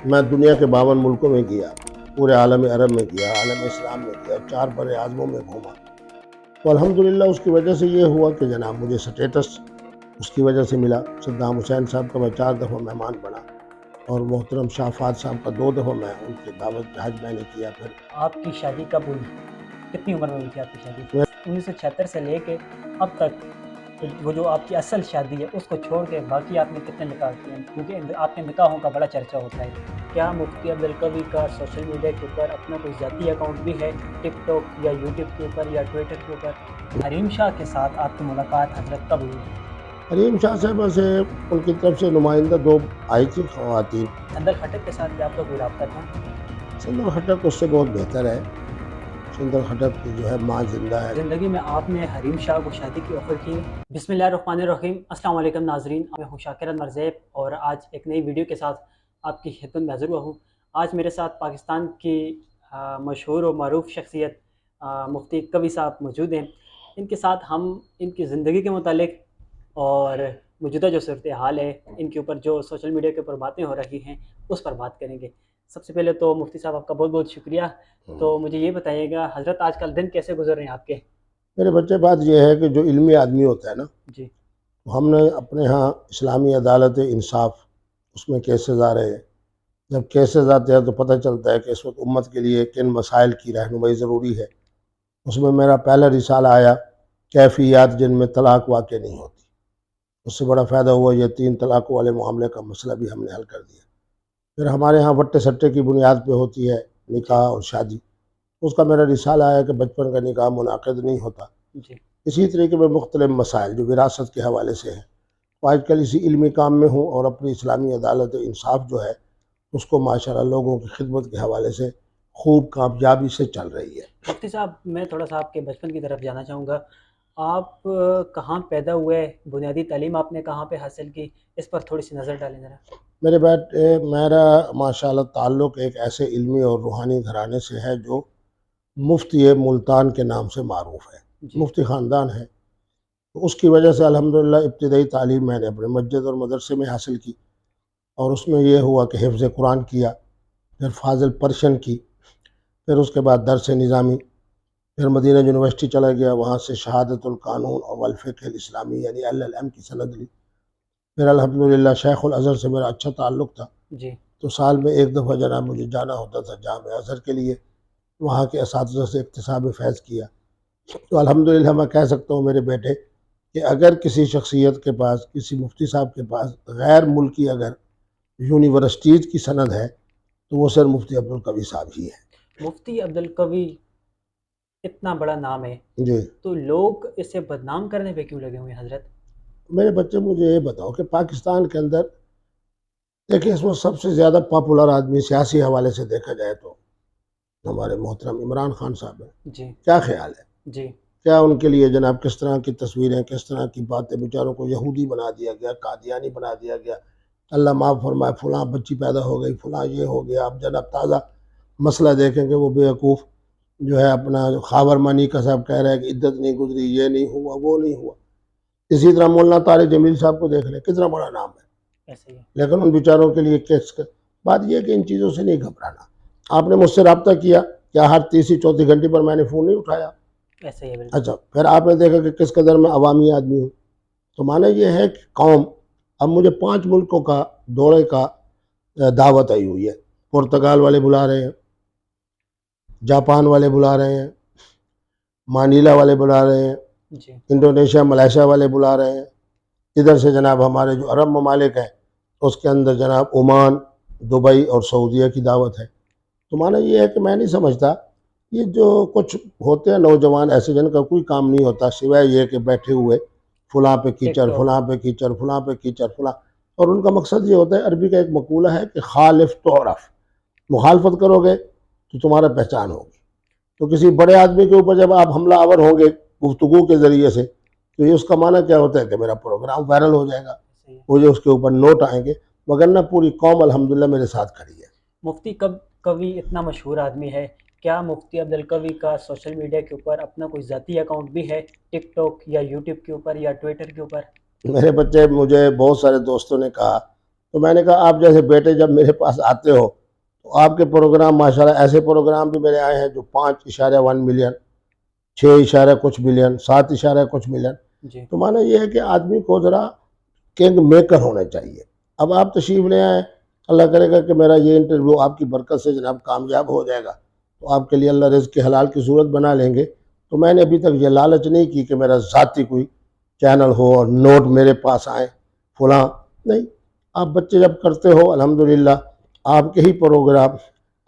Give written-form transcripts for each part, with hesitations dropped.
میں دنیا کے 52 ملکوں میں گیا، پورے عالم عرب میں گیا، عالم اسلام میں گیا، 4 بر اعظموں میں گھوما۔ تو الحمدللہ اس کی وجہ سے یہ ہوا کہ جناب مجھے سٹیٹس اس کی وجہ سے ملا۔ صدام حسین صاحب کا میں 4 دفعہ مہمان بنا، اور محترم شاہ فہد صاحب کا 2 دفعہ میں ان کی دعوت حج میں نے کیا۔ پھر آپ کی شادی کب ہوئی؟ کتنی عمر میں ہوئی تھی آپ کی شادی؟ میں 1976 سے لے کے اب تک وہ جو آپ کی اصل شادی ہے اس کو چھوڑ کے باقی آپ نے کتنے نکاح کیے ہیں؟ کیونکہ آپ کے نکاحوں کا بڑا چرچا ہوتا ہے۔ کیا مفتی عبدالقوی کا سوشل میڈیا کے اوپر اپنا کوئی ذاتی اکاؤنٹ بھی ہے، ٹک ٹاک یا یوٹیوب کے اوپر یا ٹویٹر کے اوپر؟ حریم شاہ کے ساتھ آپ کی ملاقات حضرت کب ہوئی؟ حریم شاہ صاحبہ سے ان کی طرف سے نمائندہ 2 آئی تھی خواتین۔ سندر خٹک کے ساتھ بھی آپ کا کوئی رابطہ تھا؟ سندر خٹک اس سے بہت بہتر ہے۔ سندر خٹک جو ہے ماں زندہ ہے۔ زندگی میں آپ نے حریم شاہ کو شادی کی آفر کی؟ بسم اللہ الرحمن الرحیم۔ السلام علیکم ناظرین، میں ہوں شاکر انور زیب اور آج ایک نئی ویڈیو کے ساتھ آپ کی خدمت میں حاضر ہوا ہوں۔ آج میرے ساتھ پاکستان کی مشہور و معروف شخصیت مفتی قوی صاحب موجود ہیں۔ ان کے ساتھ ہم ان کی زندگی کے متعلق اور موجودہ جو صورتحال ہے، ان کے اوپر جو سوشل میڈیا کے اوپر باتیں ہو رہی ہیں اس پر بات کریں گے۔ سب سے پہلے تو مفتی صاحب آپ کا بہت بہت شکریہ۔ تو مجھے یہ بتائیے گا حضرت آج کل دن کیسے گزر رہے ہیں آپ کے؟ میرے بچے بات یہ ہے کہ جو علمی آدمی ہوتا ہے نا، جی ہم نے اپنے ہاں اسلامی عدالت انصاف اس میں کیسز آ رہے ہیں۔ جب کیسز آتے ہیں تو پتہ چلتا ہے کہ اس وقت امت کے لیے کن مسائل کی رہنمائی ضروری ہے۔ اس میں میرا پہلا رسالہ آیا کیفیات جن میں طلاق واقع نہیں ہوتی۔ اس سے بڑا فائدہ ہوا یہ 3 طلاقوں والے معاملے کا مسئلہ بھی ہم نے حل کر دیا۔ پھر ہمارے ہاں وٹے سٹے کی بنیاد پہ ہوتی ہے نکاح اور شادی، اس کا میرا رسالہ آیا کہ بچپن کا نکاح منعقد نہیں ہوتا۔ جی اسی طریقے میں مختلف مسائل جو وراثت کے حوالے سے ہیں، تو آج کل اسی علمی کام میں ہوں اور اپنی اسلامی عدالت انصاف جو ہے اس کو ماشاءاللہ لوگوں کی خدمت کے حوالے سے خوب کامیابی سے چل رہی ہے۔ مفتی صاحب، میں تھوڑا سا آپ کے بچپن کی طرف جانا چاہوں گا۔ آپ کہاں پیدا ہوئے؟ بنیادی تعلیم آپ نے کہاں پہ حاصل کی؟ اس پر تھوڑی سی نظر ڈالیں ذرا۔ میرے بیٹے، میرا ماشاءاللہ تعلق ایک ایسے علمی اور روحانی گھرانے سے ہے جو مفتی ملتان کے نام سے معروف ہے، جی مفتی خاندان ہے۔ تو اس کی وجہ سے الحمدللہ ابتدائی تعلیم میں نے اپنے مسجد اور مدرسے میں حاصل کی، اور اس میں یہ ہوا کہ حفظ قرآن کیا، پھر فاضل پرشن کی، پھر اس کے بعد درس نظامی، پھر مدینہ یونیورسٹی چلا گیا، وہاں سے شہادت القانون اور والفقہ الاسلامی یعنی LLM کی سند لی۔ پھر الحمدللہ شیخ الازہر سے میرا اچھا تعلق تھا، جی تو سال میں 1 دفعہ جناب مجھے جانا ہوتا تھا جامعہ ازہر کے لیے، وہاں کے اساتذہ سے اکتساب فیض کیا۔ تو الحمدللہ میں کہہ سکتا ہوں میرے بیٹے کہ اگر کسی شخصیت کے پاس، کسی مفتی صاحب کے پاس غیر ملکی اگر یونیورسٹیز کی سند ہے تو وہ سر مفتی عبدالقوی صاحب ہی ہے۔ مفتی عبدالقوی اتنا بڑا نام ہے، جی تو لوگ اسے بدنام کرنے پہ کیوں لگے ہوئے ہیں حضرت؟ میرے بچے، مجھے یہ بتاؤ کہ پاکستان کے اندر دیکھیں اس وقت سب سے زیادہ پاپولر آدمی سیاسی حوالے سے دیکھا جائے تو ہمارے محترم عمران خان صاحب ہیں۔ جی کیا خیال ہے؟ جی کیا ان کے لیے جناب کس طرح کی تصویریں، کس طرح کی باتیں، بیچاروں کو یہودی بنا دیا گیا، قادیانی بنا دیا گیا، اللہ معاف فرمائے فلاں بچی پیدا ہو گئی، فلاں یہ ہو گیا۔ اب جناب تازہ مسئلہ دیکھیں کہ وہ بیوقوف جو ہے اپنا خاور مانی کا صاحب کہہ رہا ہے کہ عدت نہیں گزری، یہ نہیں ہوا، وہ نہیں ہوا۔ اسی طرح مولانا طارق جمیل صاحب کو دیکھ لیں، کتنا بڑا نام ہے، ایسے ہی ہے۔ لیکن ان بیچاروں کے لیے بات یہ ہے کہ ان چیزوں سے نہیں گھبرانا۔ آپ نے مجھ سے رابطہ کیا، کیا ہر تیسری چوتھی گھنٹے پر میں نے فون نہیں اٹھایا؟ ایسے ہی ہے بالکل۔ اچھا، پھر آپ نے دیکھا کہ کس قدر میں عوامی آدمی ہوں۔ تو معنی یہ ہے کہ قوم، اب مجھے 5 ملکوں کا دورے کا دعوت آئی ہوئی ہے۔ پرتگال والے بلا رہے ہیں، جاپان والے بلا رہے ہیں، مانیلا والے بلا رہے ہیں، جی انڈونیشیا ملائیشیا والے بلا رہے ہیں۔ ادھر سے جناب ہمارے جو عرب ممالک ہیں اس کے اندر جناب عمان، دبئی اور سعودیہ کی دعوت ہے۔ تو معنی یہ ہے کہ میں نہیں سمجھتا یہ جو کچھ ہوتے ہیں نوجوان ایسے جن کا کوئی کام نہیں ہوتا سوائے یہ کہ بیٹھے ہوئے فلاں پہ کیچڑ، فلاں پہ کیچڑ، فلاں پہ کیچڑ، فلاں، اور ان کا مقصد یہ ہوتا ہے، عربی کا ایک مقولہ ہے کہ خالف تعرف، مخالفت کرو گے تو تمہارا پہچان ہوگی۔ تو کسی بڑے آدمی کے اوپر جب آپ حملہ آور ہوں گے گفتگو کے ذریعے سے، تو یہ اس کا معنی کیا ہوتا ہے کہ میرا پروگرام وائرل ہو جائے گا، مجھے اس کے اوپر نوٹ آئیں گے، وگرنہ پوری قوم الحمدللہ میرے ساتھ کھڑی ہے۔ مفتی قوی اتنا مشہور آدمی ہے، کیا مفتی عبدالقوی کا سوشل میڈیا کے اوپر اپنا کوئی ذاتی اکاؤنٹ بھی ہے، ٹک ٹاک یا یوٹیوب کے اوپر یا ٹویٹر کے اوپر؟ میرے بچے، مجھے بہت سارے دوستوں نے کہا تو میں نے کہا آپ جیسے بیٹے جب میرے پاس آتے ہو تو آپ کے پروگرام ماشاءاللہ ایسے پروگرام بھی میرے آئے ہیں جو 5.1 ملین، 6 کچھ ملین، 7 کچھ ملین. جی تو مانا یہ ہے کہ آدمی کو ذرا کنگ میکر ہونا چاہیے. اب آپ تشریف لے آئیں، اللہ کرے گا کہ میرا یہ انٹرویو آپ کی برکت سے جناب کامیاب ہو جائے گا تو آپ کے لیے اللہ رزق کے حلال کی صورت بنا لیں گے. تو میں نے ابھی تک یہ لالچ نہیں کی کہ میرا ذاتی کوئی چینل ہو اور نوٹ میرے پاس آئیں فلاں نہیں. آپ بچے جب کرتے ہو الحمدللہ آپ کے ہی پروگرام،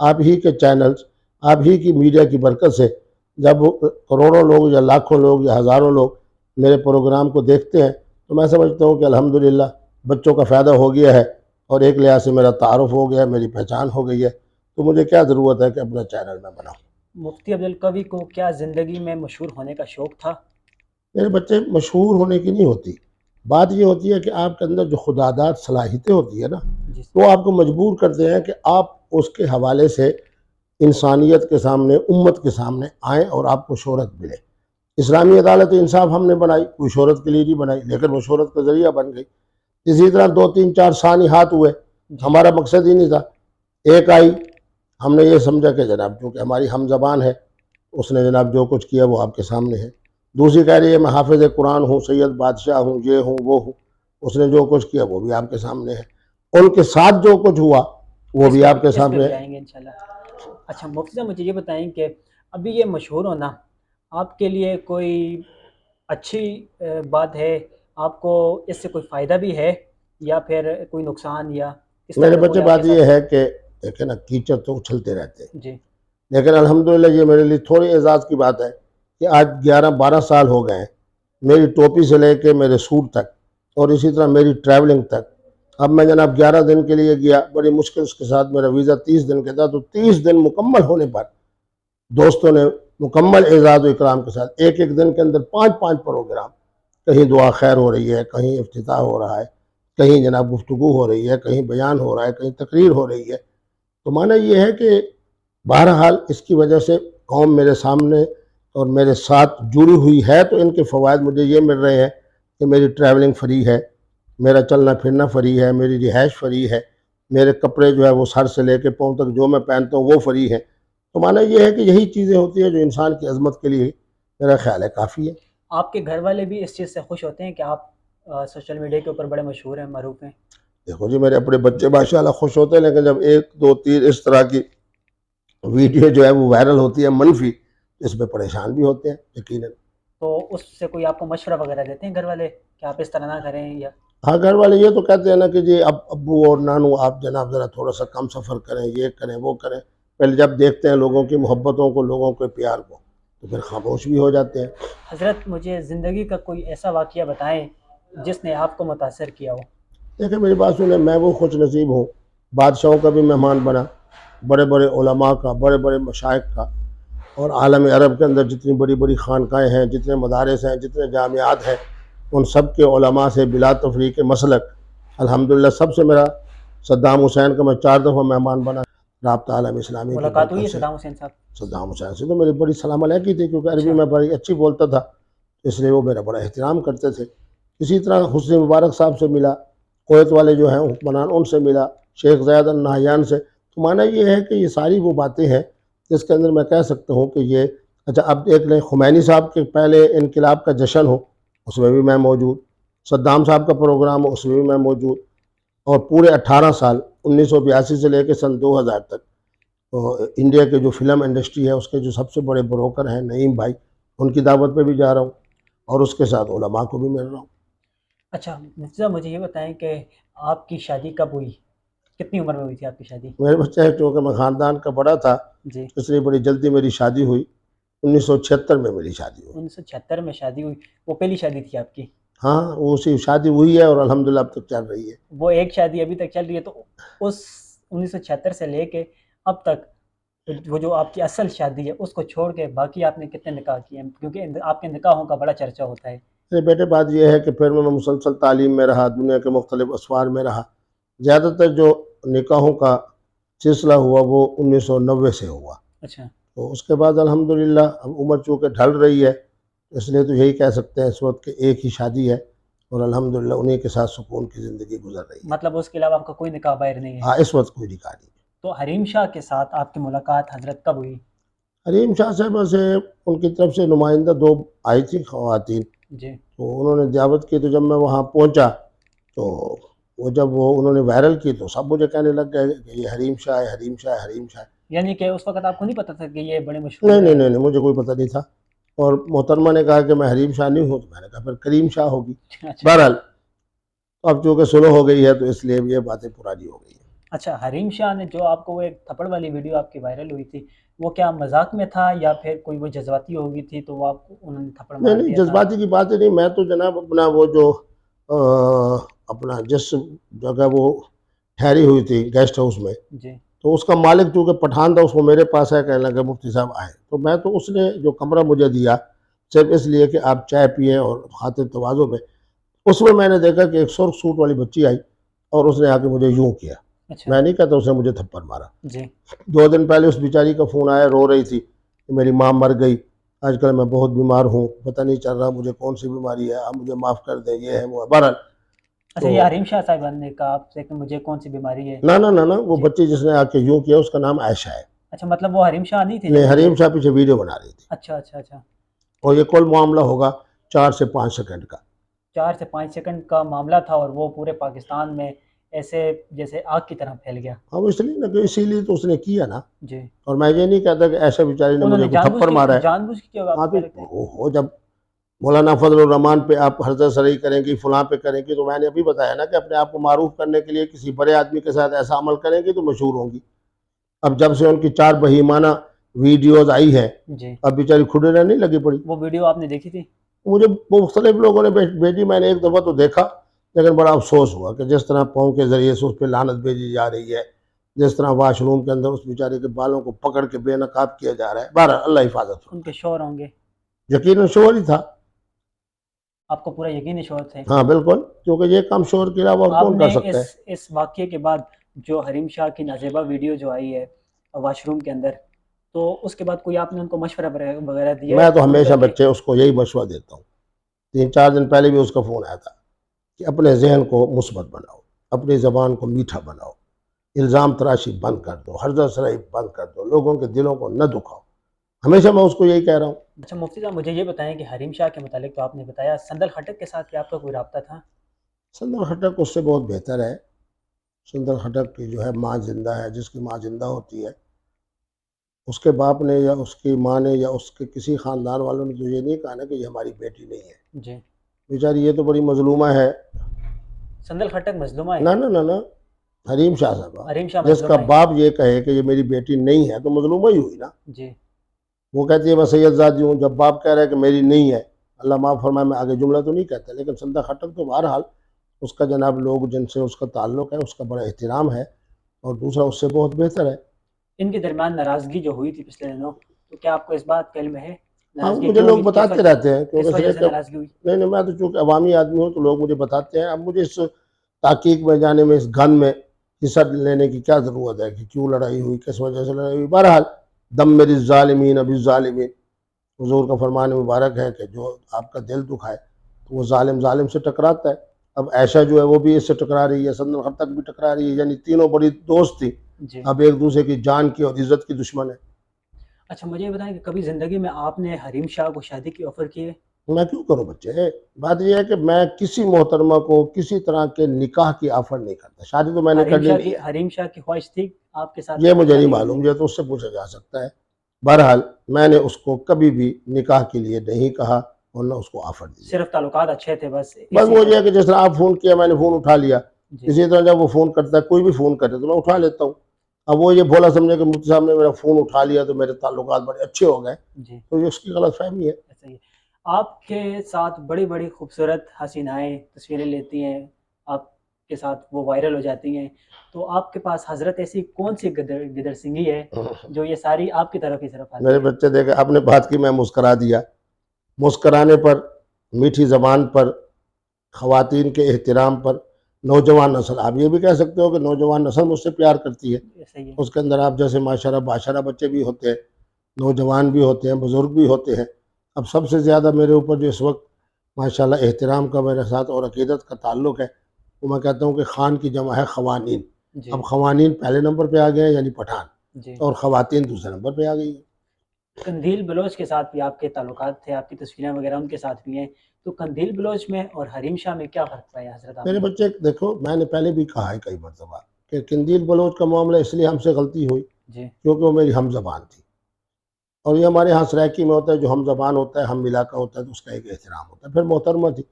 آپ ہی کے چینلز، آپ ہی کی میڈیا کی برکت سے جب کروڑوں لوگ یا لاکھوں لوگ یا ہزاروں لوگ میرے پروگرام کو دیکھتے ہیں تو میں سمجھتا ہوں کہ الحمدللہ بچوں کا فائدہ ہو گیا ہے اور ایک لحاظ سے میرا تعارف ہو گیا ہے، میری پہچان ہو گئی ہے. تو مجھے کیا ضرورت ہے کہ اپنا چینل میں بناؤں. مفتی عبدالقوی کو کیا زندگی میں مشہور ہونے کا شوق تھا؟ میرے بچے مشہور ہونے کی نہیں ہوتی، بات یہ ہوتی ہے کہ آپ کے اندر جو خداداد صلاحیتیں ہوتی ہے نا جی وہ آپ کو مجبور کرتے ہیں کہ آپ اس کے حوالے سے انسانیت کے سامنے، امت کے سامنے آئیں اور آپ کو شہرت ملے. اسلامی عدالت و انصاف ہم نے بنائی، کوئی شہرت کے لیے نہیں بنائی لیکن وہ شہرت کا ذریعہ بن گئی. اسی طرح 2 3 4 سانحات ہوئے، جی ہمارا مقصد ہی نہیں تھا. ایک آئی، ہم نے یہ سمجھا کہ جناب چونکہ ہماری ہم زبان ہے اس نے جناب جو کچھ کیا وہ آپ کے سامنے ہے. دوسری کہہ رہی ہے میں حافظ قرآن ہوں، سید بادشاہ ہوں، یہ ہوں وہ ہوں، اس نے جو کچھ کیا وہ بھی آپ کے سامنے ہے. ان کے ساتھ جو کچھ ہوا وہ بھی آپ کے اس پہ سامنے بھی ہے. آئیں گے انشاءاللہ. اچھا مفتی صاحب مجھے یہ بتائیں کہ ابھی یہ مشہور ہونا آپ کے لیے کوئی اچھی بات ہے؟ آپ کو اس سے کوئی فائدہ بھی ہے یا پھر کوئی نقصان یا اس طرح میرے کا بچے کوئی آپ کے بات یہ ساتھ؟ ہے کہ دیکھیں نا کیچڑ تو اچھلتے رہتے ہیں جی لیکن الحمدللہ یہ میرے لیے تھوڑی اعزاز کی بات ہے کہ آج 11 12 سال ہو گئے ہیں میری ٹوپی سے لے کے میرے سوٹ تک اور اسی طرح میری ٹریولنگ تک. اب میں جناب 11 دن کے لیے گیا، بڑی مشکل کے ساتھ میرا ویزا 30 دن کا تھا، تو 30 دن مکمل ہونے پر دوستوں نے مکمل اعزاز و اکرام کے ساتھ ایک ایک دن کے اندر 5 5 پروگرام، کہیں دعا خیر ہو رہی ہے، کہیں افتتاح ہو رہا ہے، کہیں جناب گفتگو ہو رہی ہے، کہیں بیان ہو رہا ہے، کہیں تقریر ہو رہی ہے. تو معنی یہ ہے کہ بہرحال اس کی وجہ سے قوم میرے سامنے اور میرے ساتھ جڑی ہوئی ہے تو ان کے فوائد مجھے یہ مل رہے ہیں کہ میری ٹریولنگ فری ہے، میرا چلنا پھرنا فری ہے، میری رہائش فری ہے، میرے کپڑے جو ہے وہ سر سے لے کے پاؤں تک جو میں پہنتا ہوں وہ فری ہے. تو معنی یہ ہے کہ یہی چیزیں ہوتی ہیں جو انسان کی عظمت کے لیے میرا خیال ہے کافی ہے. آپ کے گھر والے بھی اس چیز سے خوش ہوتے ہیں کہ آپ سوشل میڈیا کے اوپر بڑے مشہور ہیں، معروف ہیں؟ دیکھو جی میرے اپنے بچے ماشاءاللہ خوش ہوتے ہیں لیکن جب 1 2 3 اس طرح کی ویڈیو جو ہے وہ وائرل ہوتی ہے منفی، اس پہ پریشان بھی ہوتے ہیں یقیناً. تو اس سے کوئی آپ کو مشورہ وغیرہ دیتے ہیں گھر والے کہ آپ اس طرح نہ کریں یا؟ ہاں گھر والے یہ تو کہتے ہیں نا کہ جی اب ابو اور نانو آپ جناب ذرا تھوڑا سا کم سفر کریں، یہ کریں وہ کریں. پہلے جب دیکھتے ہیں لوگوں کی محبتوں کو، لوگوں کے پیار کو، تو پھر خاموش بھی ہو جاتے ہیں. حضرت مجھے زندگی کا کوئی ایسا واقعہ بتائیں جس نے آپ کو متاثر کیا ہو. دیکھیں میری بات سنیں، میں وہ خوش نصیب ہوں بادشاہوں کا بھی مہمان بنا، بڑے بڑے علماء کا، بڑے بڑے مشائخ کا، اور عالم عرب کے اندر جتنی بڑی بڑی خانقاہیں ہیں، جتنے مدارس ہیں، جتنے جامعات ہیں، ان سب کے علماء سے بلا تفریق مسلک الحمدللہ سب سے میرا صدام حسین کا میں 4 دفعہ مہمان بنا، رابطہ عالم اسلامی کی ملاقات ہوئی ہے برکت سے. صدام حسین صاحب؟ صدام حسین سے تو میری بڑی سلام علیکی تھی کیونکہ عربی اچھا میں بڑی اچھی بولتا تھا، اس لیے وہ میرا بڑا احترام کرتے تھے. اسی طرح حسنی مبارک صاحب سے ملا، کویت والے جو ہیں حکمران ان سے ملا، شیخ زیاد النہیان سے. تو معنی یہ ہے کہ یہ ساری وہ باتیں ہیں جس کے اندر میں کہہ سکتا ہوں کہ یہ اچھا. اب دیکھ لیں خمینی صاحب کے پہلے انقلاب کا جشن ہو اس میں بھی میں موجود، صدام صاحب کا پروگرام ہو اس میں بھی میں موجود، اور پورے 18 سال 1982 سے لے کے سن 2000 تک انڈیا کے جو فلم انڈسٹری ہے اس کے جو سب سے بڑے بروکر ہیں نعیم بھائی، ان کی دعوت پہ بھی جا رہا ہوں اور اس کے ساتھ علماء کو بھی مل رہا ہوں. اچھا مفتی صاحب مجھے یہ بتائیں کہ آپ کی شادی کب ہوئی؟ کتنی عمر میں ہوئی تھی آپ کی شادی؟ میرے بچے چونکہ میں خاندان کا بڑا تھا جی اس لیے بڑی جلدی میری شادی ہوئی، 1976 میں میری شادی ہوئی. 1976 میں شادی ہوئی، وہ پہلی شادی تھی آپ کی؟ ہاں وہ اسی شادی ہوئی ہے اور الحمدللہ اب تک چل رہی ہے. وہ ایک شادی ابھی تک چل رہی ہے، تو اس 1976 سے لے کے اب تک وہ جو آپ کی اصل شادی ہے اس کو چھوڑ کے باقی آپ نے کتنے نکاح کیے ہیں؟ کیونکہ آپ کے نکاحوں کا بڑا چرچا ہوتا ہے. میرے بیٹے بات یہ ہے کہ پھر میں مسلسل تعلیم میں رہا، دنیا کے مختلف اسوار میں رہا. زیادہ تر جو نکاحوں کا سلسلہ ہوا وہ 1990 سے ہوا. اچھا تو اس کے بعد الحمدللہ اب عمر چونکہ ڈھل رہی ہے اس لیے تو یہی کہہ سکتے ہیں اس وقت کہ ایک ہی شادی ہے اور الحمدللہ انہیں کے ساتھ سکون کی زندگی گزر رہی ہے. مطلب اس کے علاوہ آپ کا کوئی نکاح باہر نہیں ہے؟ ہاں اس وقت کوئی نکاح نہیں. تو حریم شاہ کے ساتھ آپ کی ملاقات حضرت کب ہوئی؟ حریم شاہ صاحبہ سے ان کی طرف سے نمائندہ 2 آئی تھی خواتین، جی تو انہوں نے دعوت کی. تو جب میں وہاں پہنچا تو وہ جب انہوں نے وائرل کی تو سب مجھے کہنے لگ گئے کہ یہ حریم شاہ ہے، حریم شاہ ہے، حریم شاہ ہے. یعنی کہ اس وقت آپ کو نہیں پتا تھا کہ یہ بڑے مشہور نہیں ہیں؟ نہیں نہیں مجھے کوئی پتہ نہیں تھا. اور محترمہ نے کہا کہ میں حریم شاہ نہیں ہوں، تو میں نے کہا پھر کریم شاہ ہوگی. اچھا بہرحال اب چونکہ سلو ہو گئی ہے تو اس لیے یہ باتیں پرانی ہو گئی ہیں. اچھا، حریم شاہ نے جو آپ کو وہ ایک تھپڑ والی ویڈیو آپ کی وائرل ہوئی تھی، وہ کیا مذاق میں تھا یا پھر کوئی وہ جذباتی ہو گئی تھی تو وہ آپ کو انہوں نے تھپڑ نہیں مار نہیں دیا تھا؟ جذباتی کی باتیں نہیں. میں تو جناب اپنا وہ جو اپنا جس جگہ وہ ٹھہری ہوئی تھی گیسٹ ہاؤس میں، جی تو اس کا مالک چونکہ پٹھان تھا، اس کو میرے پاس ہے، کہنے لگا مفتی صاحب آئے. تو میں تو اس نے جو کمرہ مجھے دیا صرف اس لیے کہ آپ چائے پئیں اور خاطر تواضع میں، اس میں نے دیکھا کہ ایک سرخ سوٹ والی بچی آئی اور اس نے آ کے مجھے یوں کیا. اچھا میں نہیں کہتا اس نے مجھے تھپڑ مارا. جی 2 دن پہلے اس بیچاری کا فون آیا، رو رہی تھی کہ میری ماں مر گئی، آج کل میں بہت بیمار ہوں، پتہ نہیں چل رہا مجھے کون سی بیماری ہے، آپ مجھے معاف کر دیں، یہ ہے وہ ہے. بہرحال اچھا، یہ حریم شاہ صاحبان نے کہا آپ سے کہ مجھے کون سی بیماری ہے؟ نہ وہ بچی جس نے آ کے یوں کیا اس کا نام عائشہ ہے. اچھا، مطلب وہ حریم شاہ نہیں تھی نہیں حریم شاہ پیچھے ویڈیو بنا رہی تھی. اچھا اچھا اچھا، اور یہ کل معاملہ ہوگا 4 سے 5 سیکنڈ کا. 4 سے 5 سیکنڈ کا معاملہ تھا اور وہ پورے پاکستان میں ایسے جیسے آگ کی طرح پھیل گیا. ہاں وہ اس لیے نا کہ اسی لیے تو اس نے کیا نا. جی، اور میں یہ نہیں کہتا کہ ایسا بیچاری نے انہوں مجھے نے کوئی تھپڑ مارا ہے. جان بوجھ کے کیا آپ ہاں کہہ رہے تھے؟ وہ جب مولانا فضل الرحمان پہ آپ حضرت سرئی کریں گی، فلاں پہ کریں گی، تو میں نے ابھی بتایا نا کہ اپنے آپ کو معروف کرنے کے لیے کسی بڑے آدمی کے ساتھ ایسا عمل کریں گی تو مشہور ہوں گی. اب جب سے ان کی 4 بہیمانہ ویڈیوز آئی ہے، جی، اب بیچاری کھڑے رہنے لگی پڑی. وہ ویڈیو آپ نے دیکھی تھی؟ مجھے مختلف لوگوں نے بھیجی، میں نے ایک دفعہ تو دیکھا لیکن بڑا افسوس ہوا کہ جس طرح پاؤں کے ذریعے سے اس پہ لعنت بھیجی جا رہی ہے، جس طرح واش روم کے اندر اس بیچارے کے بالوں کو پکڑ کے بے نقاب کیا جا رہا ہے. بہرحال اللہ حفاظت ان ہو. کے شوہر ہوں گے؟ یقیناً شوہر ہی تھا. آپ کو پورا یقین ہے شوہر تھے؟ ہاں بالکل، کیونکہ یہ کام شوہر کے علاوہ اور آپ کون نے کر سکتا ہے. اس واقعے کے بعد جو حریم شاہ کی نازیبہ ویڈیو جو آئی ہے واش روم کے اندر، تو اس کے بعد کوئی آپ نے ان کو مشورہ وغیرہ دیا میں ہے تو فون ہمیشہ کر کے؟ بچے اس کو یہی مشورہ دیتا ہوں. 3-4 دن پہلے بھی اس کا فون آیا تھا کہ اپنے ذہن کو مثبت بناؤ، اپنی زبان کو میٹھا بناؤ، الزام تراشی بند کر دو، حرزہ سرائی بند کر دو، لوگوں کے دلوں کو نہ دکھاؤ. ہمیشہ میں اس کو یہی کہہ رہا ہوں. اچھا مفتی صاحب، مجھے یہ بتائیں کہ حریم شاہ کے متعلق تو آپ نے بتایا، سندل خٹک کے ساتھ کیا آپ کا کوئی رابطہ تھا؟ سندر خٹک اس سے بہت بہتر ہے. سندر خٹک کی جو ہے ماں زندہ ہے. جس کی ماں زندہ ہوتی ہے اس کے باپ نے یا اس کی ماں نے یا اس کے کسی خاندان والوں نے تو یہ نہیں کہا نا کہ یہ ہماری بیٹی نہیں ہے. جی، بیچاری یہ تو بڑی مظلومہ ہے. سندل خٹک مظلومہ ہے؟ نہ حریم شاہ صاحبہ حریم شاہ جس کا مظلومہ ہے؟ باپ یہ کہے کہ یہ میری بیٹی نہیں ہے تو مظلومہ ہی ہوئی نا. جی، وہ کہتی ہے میں سید زادی ہوں. جب باپ کہہ رہا ہے کہ میری نہیں ہے، اللہ معاف فرمائے میں آگے جملہ تو نہیں کہتا، لیکن سندر خٹک تو بہرحال اس کا جناب لوگ جن سے اس کا تعلق ہے اس کا بڑا احترام ہے، اور دوسرا اس سے بہت بہتر ہے. ان کے درمیان ناراضگی جو ہوئی تھی پچھلے دنوں، تو کیا آپ کو اس بات کا علم ہے ہاں ناراضگی مجھے کیوں لوگ ہوئی تھی؟ بتاتے رہتے ہیں کیونکہ کس اس وجہ لیے سے کہ ناراضگی ہوئی؟ نہیں میں تو چونکہ عوامی آدمی ہوں تو لوگ مجھے بتاتے ہیں. اب مجھے اس تحقیق میں جانے میں، اس گن میں حصہ لینے کی کیا ضرورت ہے کہ کیوں لڑائی ہوئی، کس وجہ سے لڑائی ہوئی. بہرحال دم میری الظالمین ابی الظالمین، حضور کا فرمان مبارک ہے کہ جو آپ کا دل دکھائے تو وہ ظالم سے ٹکراتا ہے. اب عائشہ جو ہے وہ بھی اس سے ٹکرا رہی ہے، سندر خٹک بھی ٹکرا رہی ہے، یعنی تینوں بڑی دوست تھی، جی، اب ایک دوسرے کی جان کی اور عزت کی دشمن ہے. اچھا مجھے یہ بتائیں کہ کبھی زندگی میں آپ نے حریم شاہ کو شادی کی آفر کی ہے؟ میں کیوں کروں بچے؟ بات یہ ہے کہ میں کسی محترمہ کو کسی طرح کے نکاح کی آفر نہیں کرتا. شادی تو میں نے کرنی نہیں ہے. حریم شاہ کی خواہش تھی آپ کے ساتھ یہ مجھے نہیں شادی کرنے معلوم، کی؟ یہ تو اس سے پوچھا جا سکتا ہے. بہرحال میں نے اس کو کبھی بھی نکاح کے لیے نہیں کہا اور نہ اس کو آفر دی. صرف تعلقات اچھے تھے بس بس اسی وہ یہ ہے طرح؟ کہ جس طرح آپ فون کیا میں نے فون اٹھا لیا، جی اسی طرح جب وہ فون کرتا ہے، کوئی بھی فون کرے تو میں اٹھا لیتا ہوں. اب وہ یہ بولا سمجھے کہ مفتی صاحب نے میرا فون اٹھا لیا تو میرے تعلقات بڑے اچھے ہو گئے، جی، تو یہ اس کی غلط فہمی ہے. ایسا ہی آپ کے ساتھ بڑی بڑی خوبصورت حسینائیں تصویریں لیتی ہیں، آپ کے ساتھ وہ وائرل ہو جاتی ہیں، تو آپ کے پاس حضرت ایسی کون سی گدر سنگھی ہے جو یہ ساری آپ کی طرف ہی صرف آتی میرے ہے؟ بچے دیکھے آپ نے بات کی، میں مسکرا دیا. مسکرانے پر، میٹھی زبان پر، خواتین کے احترام پر نوجوان نسل، آپ یہ بھی کہہ سکتے ہو کہ نوجوان نسل مجھ سے پیار کرتی ہے. ایسا ہی ہے؟ اس کے اندر آپ جیسے ماشاءاللہ باشرہ بچے بھی ہوتے ہیں، نوجوان بھی ہوتے ہیں، بزرگ بھی ہوتے ہیں. اب سب سے زیادہ میرے اوپر جو اس وقت ماشاءاللہ احترام کا میرے ساتھ اور عقیدت کا تعلق ہے، تو میں کہتا ہوں کہ خان کی جمع ہے خوانین. جی اب خوانین پہلے نمبر پہ آ گئے ہیں یعنی پٹھان، جی. اور خواتین دوسرے نمبر پہ آ گئی ہیں. قندیل بلوچ کے ساتھ بھی آپ کے تعلقات تھے، آپ کی تصویریں وغیرہ ان کے ساتھ بھی ہیں، تو قندیل بلوچ میں اور حریم شاہ میں کیا فرق پایا حضرت آپ میرے نے؟ بچے دیکھو، میں نے پہلے بھی کہا ہے کئی مرتبہ کہ قندیل بلوچ کا معاملہ اس لیے ہم سے غلطی ہوئی جی کیونکہ وہ میری ہم زبان تھی، اور یہ ہمارے ہاں سرائکی میں ہوتا ہے، جو ہم زبان ہوتا ہے، ہم علاقہ ہوتا ہے، تو اس کا ایک احترام ہوتا ہے. پھر محترمہ تھی،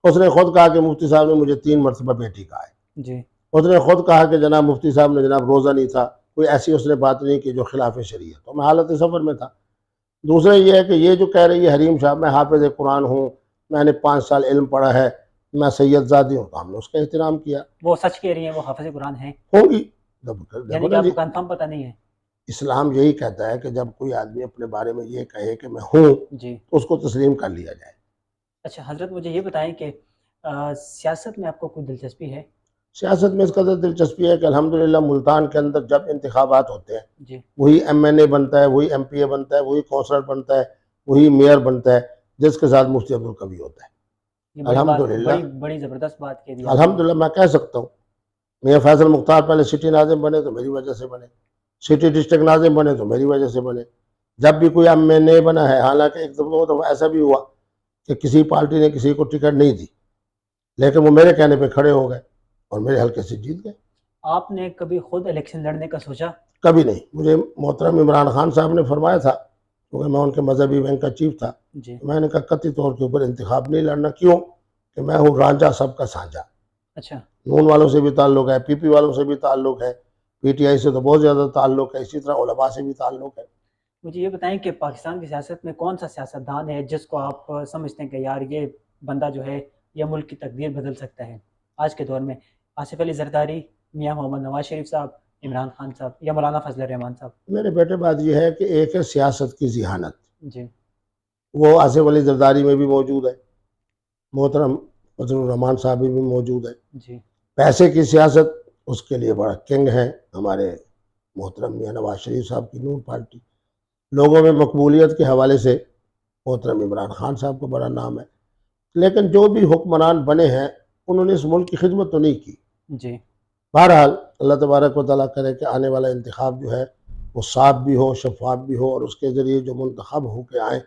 اس نے خود کہا کہ مفتی صاحب نے مجھے 3 مرتبہ بیٹی کہا ہے. جی. اس نے خود کہا کہ جناب مفتی صاحب نے جناب روزہ نہیں تھا، کوئی ایسی اس نے بات نہیں کی جو خلاف شریعت. تو میں حالت سفر میں تھا. دوسرا یہ ہے کہ یہ جو کہہ رہی ہے حریم شاہ، میں حافظ قرآن ہوں، میں نے 5 سال علم پڑھا ہے، میں سید زادی ہوں، تو ہم نے اس کا احترام کیا. وہ سچ کہہ رہی ہیں، وہ حافظ قرآن ہیں، ہوگی دیکھو یعنی کہ نا آپ جی، کو کنفرم پتہ نہیں ہے؟ اسلام یہی کہتا ہے کہ جب کوئی آدمی اپنے بارے میں یہ کہے کہ میں ہوں، جی. تو اس کو تسلیم کر لیا جائے. اچھا حضرت مجھے یہ بتائیں کہ سیاست میں آپ کو کوئی دلچسپی ہے؟ سیاست میں اس قدر دلچسپی ہے کہ الحمدللہ ملتان کے اندر جب انتخابات ہوتے ہیں، جی. وہی ایم این اے بنتا ہے، وہی ایم پی اے بنتا ہے، وہی کونسلر بنتا ہے، وہی میئر بنتا ہے، جس کے ساتھ مفتی عبدالقوی ہوتا ہے. یہ بڑی بات، الحمدللہ بڑی زبردست بات کہہ دی آپ نے. الحمدللہ میں کہہ سکتا ہوں، میاں فیصل مختار پہلے سٹی ناظم بنے تو میری وجہ سے بنے، سٹی ڈسٹرکٹ ناظم بنے تو میری وجہ سے بنے. جب بھی کوئی ایم این اے بنا ہے، حالانکہ ایک دفعہ ایسا بھی ہوا کہ کسی پارٹی نے کسی کو ٹکٹ نہیں دی، لیکن وہ میرے کہنے پہ کھڑے ہو گئے اور میرے حلقے سے جیت گئے. آپ نے کبھی خود الیکشن لڑنے کا سوچا؟ کبھی نہیں. مجھے محترم عمران خان صاحب نے فرمایا تھا، کیونکہ میں ان کے مذہبی ونگ کا چیف تھا، جی. میں نے کہا قطعی طور کے اوپر انتخاب نہیں لڑنا. کیوں کہ میں ہوں رانجھا سب کا سانجھا. اچھا. نون والوں سے بھی تعلق ہے، پی پی والوں سے بھی تعلق ہے، پی ٹی آئی سے تو بہت زیادہ تعلق ہے، اسی طرح علماء سے بھی تعلق ہے. مجھے یہ بتائیں کہ پاکستان کی سیاست میں کون سا سیاستدان ہے جس کو آپ سمجھتے ہیں کہ یار یہ بندہ جو ہے یہ ملک کی تقدیر بدل سکتا ہے آج کے دور میں؟ آصف علی زرداری، میاں محمد نواز شریف صاحب، عمران خان صاحب یا مولانا فضل الرحمان صاحب؟ میرے بیٹے بات یہ ہے کہ ایک ہے سیاست کی ذہانت، جی. وہ آصف علی زرداری میں بھی موجود ہے، محترم فضل الرحمان صاحب بھی موجود ہے. جی. پیسے کی سیاست اس کے لیے بڑا کنگ ہے ہمارے محترم میاں نواز شریف صاحب کی نون پارٹی. لوگوں میں مقبولیت کے حوالے سے محترم عمران خان صاحب کا بڑا نام ہے. لیکن جو بھی حکمران بنے ہیں انہوں نے اس ملک کی خدمت تو نہیں کی. جی. بہرحال اللہ تبارک و تعالیٰ کرے کہ آنے والا انتخاب جو ہے وہ صاف بھی ہو، شفاف بھی ہو، اور اس کے ذریعے جو منتخب ہو کے آئیں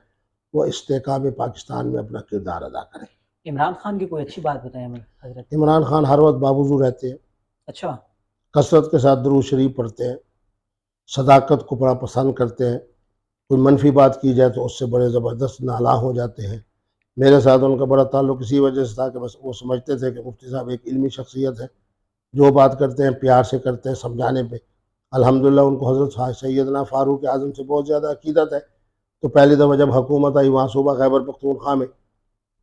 وہ استحکام پاکستان میں اپنا کردار ادا کریں. عمران خان کی کوئی اچھی بات بتائیں ہمیں حضرت. عمران خان ہر وقت باوضو رہتے ہیں، اچھا. کثرت کے ساتھ درود شریف پڑھتے ہیں، صداقت کو بڑا پسند کرتے ہیں. کوئی منفی بات کی جائے تو اس سے بڑے زبردست نالاں ہو جاتے ہیں. میرے ساتھ ان کا بڑا تعلق اسی وجہ سے تھا کہ بس وہ سمجھتے تھے کہ مفتی صاحب ایک علمی شخصیت ہے، جو بات کرتے ہیں پیار سے کرتے ہیں، سمجھانے پہ. الحمدللہ ان کو حضرت سیدنا فاروق اعظم سے بہت زیادہ عقیدت ہے. تو پہلی دفعہ جب حکومت آئی وہاں صوبہ خیبر پختونخوا میں،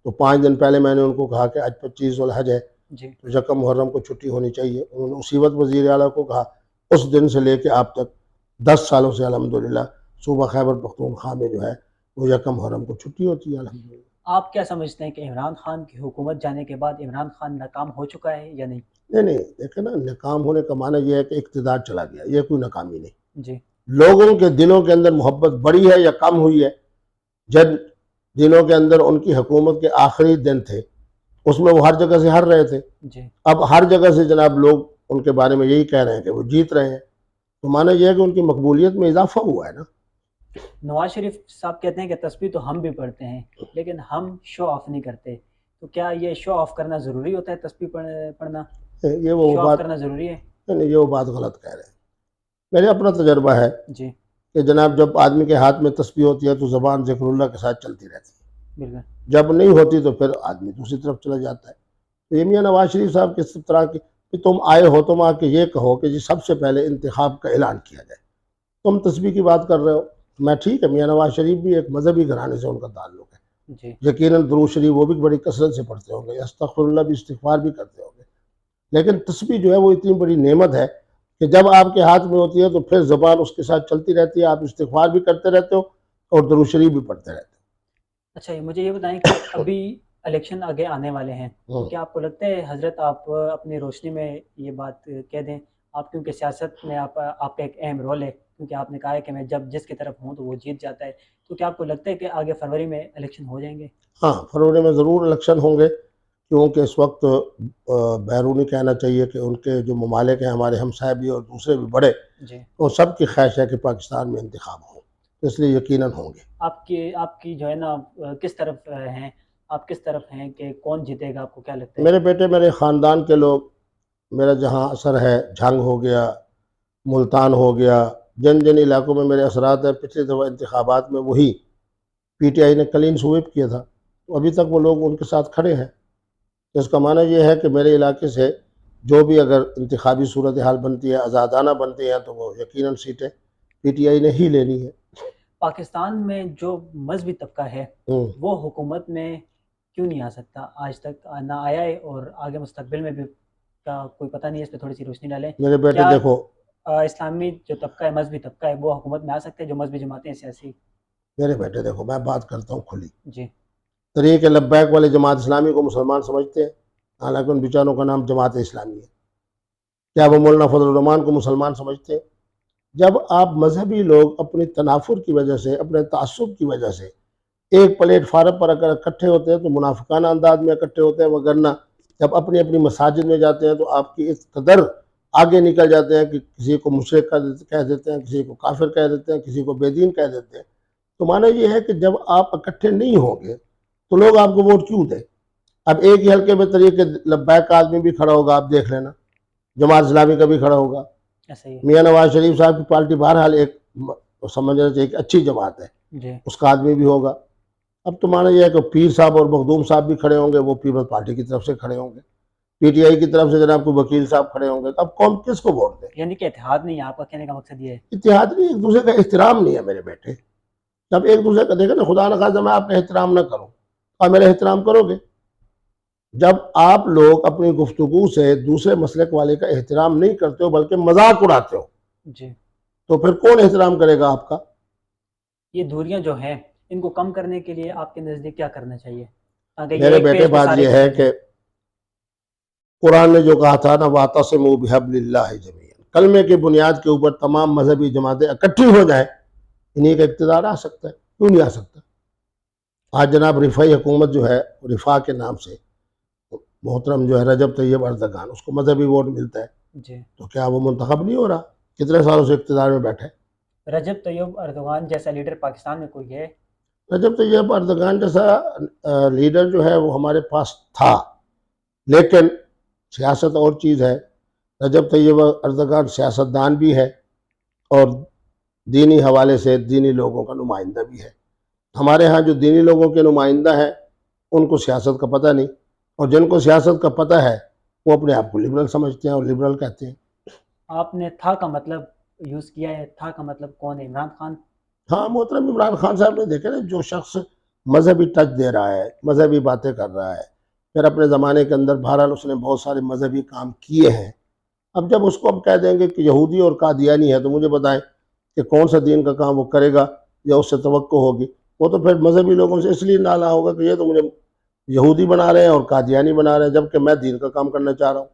تو 5 دن پہلے میں نے ان کو کہا کہ آج 25 ذوالحج ہے، جی. تو یکم محرم کو چھٹی ہونی چاہیے. انہوں نے اسی وقت وزیر اعلیٰ کو کہا. اس دن سے لے کے آپ تک 10 سالوں سے الحمدللہ صوبہ خیبر پختونخوا میں جو ہے وہ یکم محرم کو چھٹی ہوتی ہے الحمدللہ. آپ کیا سمجھتے ہیں کہ عمران خان کی حکومت جانے کے بعد عمران خان ناکام ہو چکا ہے یا نہیں؟ نہیں دیکھیں نا، ناکام ہونے کا معنی یہ ہے کہ اقتدار چلا گیا، یہ کوئی ناکامی نہیں. جی. لوگوں کے دلوں کے اندر محبت بڑی ہے یا کم ہوئی ہے؟ جب دنوں کے اندر ان کی حکومت کے آخری دن تھے اس میں وہ ہر جگہ سے ہار رہے تھے. جی. اب ہر جگہ سے جناب لوگ ان کے بارے میں یہی کہہ رہے ہیں کہ وہ جیت رہے ہیں، تو معنی یہ ہے کہ ان کی مقبولیت میں اضافہ ہوا ہے نا. نواز شریف صاحب کہتے ہیں کہ تسبیح تو ہم بھی پڑھتے ہیں لیکن ہم شو آف نہیں کرتے، تو کیا یہ شو آف کرنا ضروری ہوتا ہے؟ تسبیح پڑھنا یہ وہ شو آف بات کرنا ضروری ہے؟ نہیں، یہ وہ بات غلط کہہ رہے ہیں. میرے اپنا تجربہ ہے جی. کہ جناب جب آدمی کے ہاتھ میں تسبیح ہوتی ہے تو زبان ذکر اللہ کے ساتھ چلتی رہتی ہے، بالکل. جب نہیں ہوتی تو پھر آدمی دوسری طرف چلا جاتا ہے. تو یہ میاں نواز شریف صاحب کس طرح کی کہ تم آئے ہو، تم آ کے یہ کہو کہ جی سب سے پہلے انتخاب کا اعلان کیا جائے، تم تسبیح کی بات کر رہے ہو. میں ٹھیک ہے، میاں نواز شریف بھی ایک مذہبی گھرانے سے ان کا تعلق ہے، جی. یقیناً درود شریف وہ بھی بڑی کثرت سے پڑھتے ہوں گے، استغفر اللہ بھی، استغفار بھی کرتے ہوں گے. لیکن تسبیح جو ہے وہ اتنی بڑی نعمت ہے کہ جب آپ کے ہاتھ میں ہوتی ہے تو پھر زبان اس کے ساتھ چلتی رہتی ہے، آپ استغفار بھی کرتے رہتے ہو اور درود شریف بھی پڑھتے رہتے اچھا مجھے یہ بتائیں کہ ابھی الیکشن آگے آنے والے ہیں، تو ہو. کیا آپ کو لگتا ہے حضرت آپ اپنی روشنی میں یہ بات کہہ دیں؟ آپ کیونکہ سیاست میں آپ کا ایک اہم رول ہے، کیونکہ آپ نے کہا ہے کہ میں جب جس کی طرف ہوں تو وہ جیت جاتا ہے، تو کیا آپ کو لگتا ہے کہ آگے فروری میں الیکشن ہو جائیں گے؟ ہاں، فروری میں ضرور الیکشن ہوں گے، کیونکہ اس وقت بیرونی کہنا چاہیے کہ ان کے جو ممالک ہیں ہمارے ہمسائے بھی اور دوسرے بھی بڑے، جی، وہ سب کی خواہش ہے کہ پاکستان میں انتخاب ہوں، اس لیے یقیناً ہوں گے۔ آپ کی جو ہے نا کس طرف ہیں؟ آپ کس طرف ہیں کہ کون جیتے گا؟ آپ کو کیا لگتا ہے؟ میرے بیٹے، میرے خاندان کے لوگ، میرا جہاں اثر ہے، جھنگ ہو گیا، ملتان ہو گیا، جن جن علاقوں میں میرے اثرات ہیں، پچھلی دفعہ انتخابات میں وہی پی ٹی آئی نے کلین سویپ کیا تھا، تو ابھی تک وہ لوگ ان کے ساتھ کھڑے ہیں۔ اس کا معنی یہ ہے کہ میرے علاقے سے جو بھی اگر انتخابی صورتحال بنتی ہے، آزادانہ بنتی ہے، تو وہ یقیناً سیٹیں پی ٹی آئی نے ہی لینی ہے۔ پاکستان میں جو مذہبی طبقہ ہے ہوں۔ وہ حکومت میں کیوں نہیں آ سکتا؟ آج تک نہ آیا ہے اور آگے مستقبل میں بھی کا کوئی پتہ نہیں ہے، اس پہ تھوڑی سی روشنی ڈالیں۔ میرے بیٹے کیا دیکھو، اسلامی جو طبقہ ہے، مذہبی طبقہ ہے، وہ حکومت میں آ سکتے ہیں؟ جو مذہبی جماعتیں ہیں سیاسی؟ میں بات کرتا ہوں کھلی۔ جی، طریق لبیک والے جماعت اسلامی کو مسلمان سمجھتے ہیں، حالانکہ ان بیچاروں کا نام جماعت اسلامی ہے۔ کیا وہ مولانا فضل الرحمان کو مسلمان سمجھتے ہیں؟ جب آپ مذہبی لوگ اپنی تنافر کی وجہ سے، اپنے تعصب کی وجہ سے ایک پلیٹ فارم پر اگر اکٹھے ہوتے ہیں تو منافقانہ انداز میں اکٹھے ہوتے ہیں، وگرنہ جب اپنی اپنی مساجد میں جاتے ہیں تو آپ کی اس قدر آگے نکل جاتے ہیں کہ کسی کو مشرک کہہ دیتے ہیں، کسی کو کافر کہہ دیتے ہیں، کسی کو بے دین کہہ دیتے ہیں۔ تو معنی یہ ہے کہ جب آپ اکٹھے نہیں ہوں گے تو لوگ آپ کو ووٹ کیوں دیں؟ اب ایک ہی حلقے میں طریق لبیک کا آدمی بھی کھڑا ہوگا، آپ دیکھ لینا، جماعت اسلامی کا بھی کھڑا ہوگا، ایسا ہی میاں نواز شریف صاحب کی پارٹی بہرحال ایک سمجھنا چاہیے کہ اچھی جماعت ہے، جی، اس کا آدمی بھی ہوگا۔ اب تو مانا یہ ہے کہ پیر صاحب اور مخدوم صاحب بھی کھڑے ہوں گے، وہ پیپلز پارٹی کی طرف سے کھڑے ہوں گے، پی ٹی آئی کی طرف سے جناب کو وکیل صاحب کھڑے ہوں گے، اب قوم کس کو ووٹ دے؟ یعنی کہ اتحاد نہیں ہے، آپ کا کہنے کا مقصد یہ ہے؟ اتحاد نہیں، ایک دوسرے کا احترام نہیں ہے میرے بیٹے۔ جب ایک دوسرے کا دیکھیں نا، خدا نخواستہ میں آپ کا احترام نہ کروں، اور میرا احترام کرو گے؟ جب آپ لوگ اپنی گفتگو سے دوسرے مسلک والے کا احترام نہیں کرتے ہو بلکہ مذاق اڑاتے ہو، جی، تو پھر کون احترام کرے گا آپ کا؟ یہ دوریاں جو ہیں ان کو کم کرنے کے لیے آپ کے نزدیک کیا کرنا چاہیے تاکہ یہ میرے ایک بیٹے پیج پہ بات سارے یہ ہے اکٹھے ہو کہ جائیں؟ قرآن نے جو کہا تھا نا، وَاعْتَصِمُوا بِحَبْلِ اللَّهِ جَمِيعًا، کلمے کی بنیاد کے اوپر تمام مذہبی جماعتیں اکٹھی ہو جائیں، انہی کا اقتدار آ سکتا ہے، کیوں نہیں آ سکتا؟ آج جناب رفاعی حکومت جو ہے، رفاع کے نام سے محترم جو ہے رجب طیب اردگان، اس کو مذہبی ووٹ ملتا ہے، جی، تو کیا وہ منتخب نہیں ہو رہا؟ کتنے سالوں سے اقتدار میں بیٹھے؟ رجب طیب اردوغان جیسا لیڈر پاکستان میں کوئی ہے؟ رجب طیب اردگان جیسا لیڈر جو ہے وہ ہمارے پاس تھا، لیکن سیاست اور چیز ہے۔ رجب طیب اردگان سیاستدان بھی ہے اور دینی حوالے سے دینی لوگوں کا نمائندہ بھی ہے۔ ہمارے ہاں جو دینی لوگوں کے نمائندہ ہیں ان کو سیاست کا پتہ نہیں، اور جن کو سیاست کا پتہ ہے وہ اپنے آپ کو لبرل سمجھتے ہیں اور لبرل کہتے ہیں۔ آپ نے تھا کا مطلب یوز کیا ہے، تھا کا مطلب کون ہے؟ عمران خان؟ ہاں، محترم عمران خان صاحب نے دیکھے نا، جو شخص مذہبی ٹچ دے رہا ہے، مذہبی باتیں کر رہا ہے، پھر اپنے زمانے کے اندر بہرحال اس نے بہت سارے مذہبی کام کیے ہیں۔ اب جب اس کو ہم کہہ دیں گے کہ یہودی اور قادیانی ہے تو مجھے بتائیں کہ کون سا دین کا کام وہ کرے گا یا اس سے توقع ہوگی؟ وہ تو پھر مذہبی لوگوں سے اس لیے نالا ہوگا کہ یہ تو مجھے یہودی بنا رہے ہیں اور قادیانی بنا رہے ہیں، جبکہ میں دین کا کام کرنا چاہ رہا ہوں۔